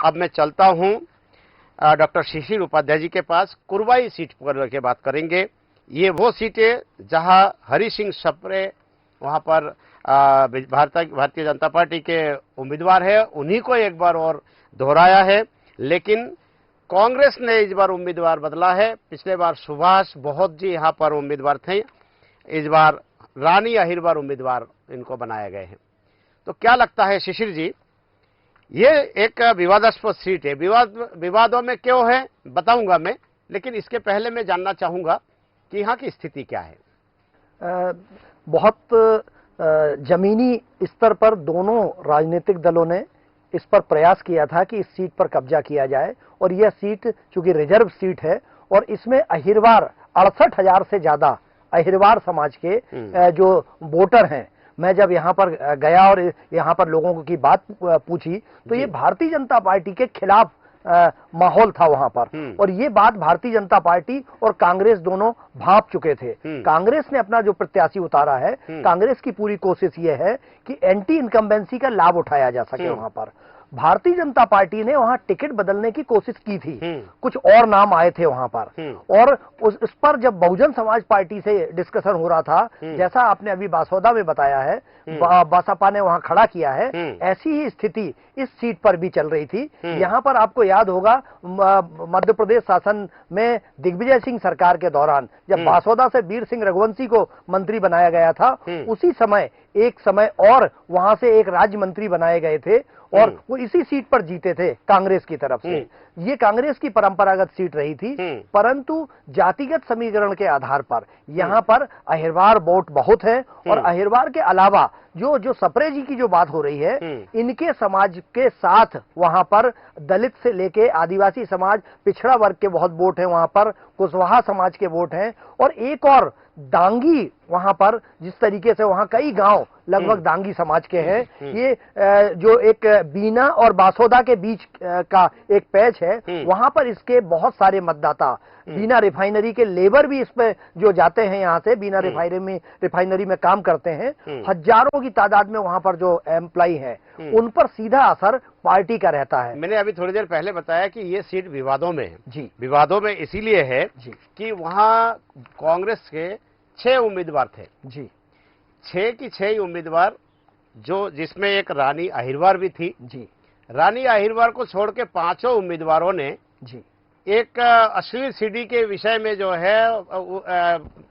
अब मैं चलता हूं डॉक्टर शिशिर उपाध्याय जी के पास। कुरवाई सीट पर के बात करेंगे। ये वो सीट है जहां हरि सिंह सप्रे वहां पर भारतीय जनता पार्टी के उम्मीदवार है, उन्हीं को एक बार और दोहराया है। लेकिन कांग्रेस ने इस बार उम्मीदवार बदला है। पिछले बार सुभाष बहुत जी यहां पर उम्मीदवार थे, इस बार रानी अहिरवार उम्मीदवार इनको बनाए गए हैं। तो क्या लगता है शिशिर जी, ये एक विवादास्पद सीट है, विवादों में क्यों है बताऊंगा मैं, लेकिन इसके पहले मैं जानना चाहूंगा कि यहाँ की स्थिति क्या है। बहुत जमीनी स्तर पर दोनों राजनीतिक दलों ने इस पर प्रयास किया था कि इस सीट पर कब्जा किया जाए, और यह सीट चूंकि रिजर्व सीट है और इसमें अहिरवार 68,000 से ज्यादा अहिरवार समाज के जो वोटर हैं। मैं जब यहाँ पर गया और यहाँ पर लोगों की बात पूछी तो ये भारतीय जनता पार्टी के खिलाफ माहौल था वहां पर, और ये बात भारतीय जनता पार्टी और कांग्रेस दोनों भांप चुके थे। कांग्रेस ने अपना जो प्रत्याशी उतारा है, कांग्रेस की पूरी कोशिश ये है कि एंटी इनकम्बेंसी का लाभ उठाया जा सके वहां पर। भारतीय जनता पार्टी ने वहां टिकट बदलने की कोशिश की थी, कुछ और नाम आए थे वहां पर, और उस पर जब बहुजन समाज पार्टी से डिस्कशन हो रहा था, जैसा आपने अभी बासौदा में बताया है, बसपा ने वहां खड़ा किया है, ऐसी ही स्थिति इस सीट पर भी चल रही थी। यहां पर आपको याद होगा मध्य प्रदेश शासन में दिग्विजय सिंह सरकार के दौरान जब बासौदा से वीर सिंह रघुवंशी को मंत्री बनाया गया था, उसी समय एक समय और वहां से एक राज्य मंत्री बनाए गए थे, और वो इसी सीट पर जीते थे कांग्रेस की तरफ से। ये कांग्रेस की परंपरागत सीट रही थी, परंतु जातिगत समीकरण के आधार पर यहाँ पर अहिरवार वोट बहुत है, और अहिरवार के अलावा जो सप्रे जी की जो बात हो रही है, इनके समाज के साथ वहां पर दलित से लेके आदिवासी समाज, पिछड़ा वर्ग के बहुत वोट हैं वहां पर, कुशवाहा समाज के वोट हैं, और एक और डांगी वहां पर, जिस तरीके से वहां कई गांव लगभग डांगी समाज के हैं। ये जो एक बीना और बासौदा के बीच का एक पैच है, वहां पर इसके बहुत सारे मतदाता, बीना रिफाइनरी के लेबर भी इसमें जो जाते हैं, यहाँ से बीना रिफाइनरी में काम करते हैं, हजारों की तादाद में वहां पर जो एम्प्लॉय हैं, उन पर सीधा असर पार्टी का रहता है। मैंने अभी थोड़ी देर पहले बताया कि ये सीट विवादों में है जी, विवादों में इसीलिए है कि वहां कांग्रेस के 6 उम्मीदवार थे जी, 6 की 6 उम्मीदवार, जो जिसमें एक रानी अहिरवार भी थी जी। रानी अहिरवार को छोड़ के 5 उम्मीदवारों ने जी एक अश्लील सीडी के विषय में जो है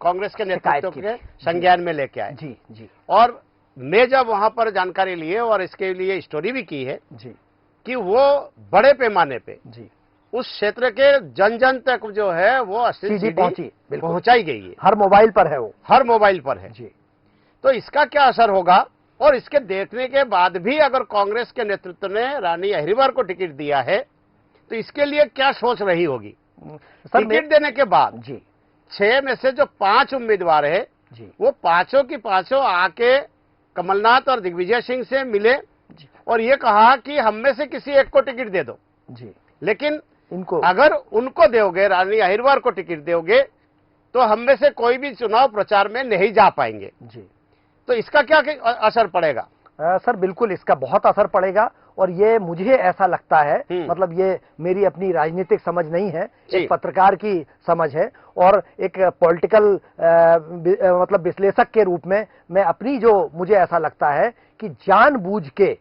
कांग्रेस के नेतृत्व के संज्ञान में लेके आए जी जी। और मैं जब वहां पर जानकारी लिए और इसके लिए स्टोरी भी की है जी, कि वो बड़े पैमाने पे जी उस क्षेत्र के जन जन तक जो है वो अश्लील सीडी पहुंचाई गई है। हर मोबाइल पर है, वो हर मोबाइल पर है जी। तो इसका क्या असर होगा, और इसके देखने के बाद भी अगर कांग्रेस के नेतृत्व ने रानी अहिरवार को टिकट दिया है, तो इसके लिए क्या सोच रही होगी। टिकट देने के बाद जी 6 में से जो 5 उम्मीदवार है जी, वो पांचों की पांचों आके कमलनाथ और दिग्विजय सिंह से मिले और ये कहा कि हम में से किसी एक को टिकट दे दो जी, लेकिन इनको अगर उनको दोगे, रानी अहिरवार को टिकट दोगे, तो हम में से कोई भी चुनाव प्रचार में नहीं जा पाएंगे जी। तो इसका क्या असर पड़ेगा? सर बिल्कुल इसका बहुत असर पड़ेगा, और ये मुझे ऐसा लगता है, मतलब ये मेरी अपनी राजनीतिक समझ नहीं है, एक पत्रकार की समझ है, और एक पॉलिटिकल मतलब विश्लेषक के रूप में मैं अपनी जो मुझे ऐसा लगता है कि जानबूझ के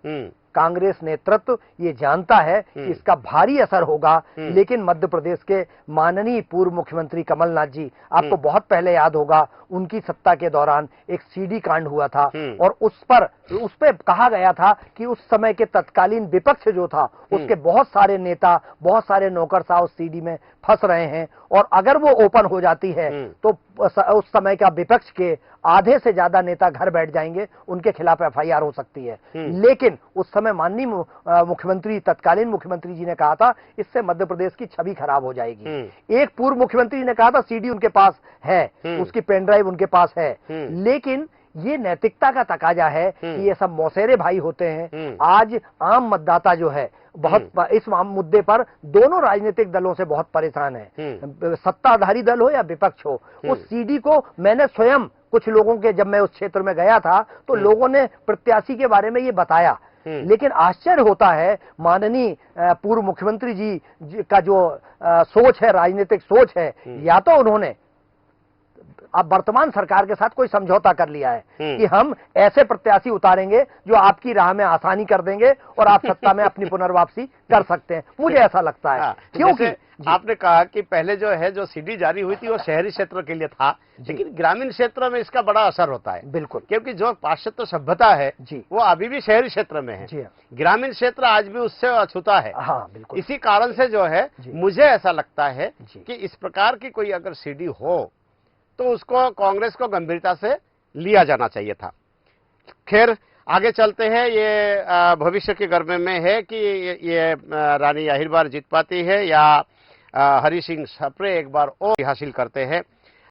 कांग्रेस नेतृत्व ये जानता है कि इसका भारी असर होगा। लेकिन मध्य प्रदेश के माननीय पूर्व मुख्यमंत्री कमलनाथ जी, आपको बहुत पहले याद होगा, उनकी सत्ता के दौरान एक सीडी कांड हुआ था, और उस पे कहा गया था कि उस समय के तत्कालीन विपक्ष जो था, उसके बहुत सारे नेता, बहुत सारे नौकरशाह उस सीडी में फंस रहे हैं, और अगर वो ओपन हो जाती है तो उस समय का विपक्ष के आधे से ज्यादा नेता घर बैठ जाएंगे, उनके खिलाफ एफआईआर हो सकती है। लेकिन उस समय माननीय मुख्यमंत्री, तत्कालीन मुख्यमंत्री जी ने कहा था इससे मध्य प्रदेश की छवि खराब हो जाएगी। एक पूर्व मुख्यमंत्री ने कहा था सीडी उनके पास है, उसकी पेन ड्राइव उनके पास है, लेकिन ये नैतिकता का तकाजा है कि ये सब मौसेरे भाई होते हैं। आज आम मतदाता जो है बहुत इस मुद्दे पर दोनों राजनीतिक दलों से बहुत परेशान है, सत्ताधारी दल हो या विपक्ष हो। उस सीडी को मैंने स्वयं कुछ लोगों के, जब मैं उस क्षेत्र में गया था तो लोगों ने प्रत्याशी के बारे में ये बताया लेकिन आश्चर्य होता है माननीय पूर्व मुख्यमंत्री जी का जो सोच है, राजनीतिक सोच है, या तो उन्होंने अब वर्तमान सरकार के साथ कोई समझौता कर लिया है कि हम ऐसे प्रत्याशी उतारेंगे जो आपकी राह में आसानी कर देंगे और आप सत्ता में अपनी पुनर्वापसी कर सकते हैं। मुझे ऐसा लगता है क्योंकि आपने कहा कि पहले जो है जो सीडी जारी हुई थी वो शहरी क्षेत्र के लिए था, लेकिन ग्रामीण क्षेत्र में इसका बड़ा असर होता है। बिल्कुल, क्योंकि जो पाश्चात्य सभ्यता है वो अभी भी शहरी क्षेत्र में है, ग्रामीण क्षेत्र आज भी उससे अछूता है। हाँ, बिल्कुल। इसी कारण से जो है मुझे ऐसा लगता है कि इस प्रकार की कोई अगर सीडी हो तो उसको कांग्रेस को गंभीरता से लिया जाना चाहिए था। खैर आगे चलते हैं। ये भविष्य के गर्भ में है कि ये रानी अहिरबार जीत पाती है या हरि सिंह सप्रे एक बार और हासिल करते हैं।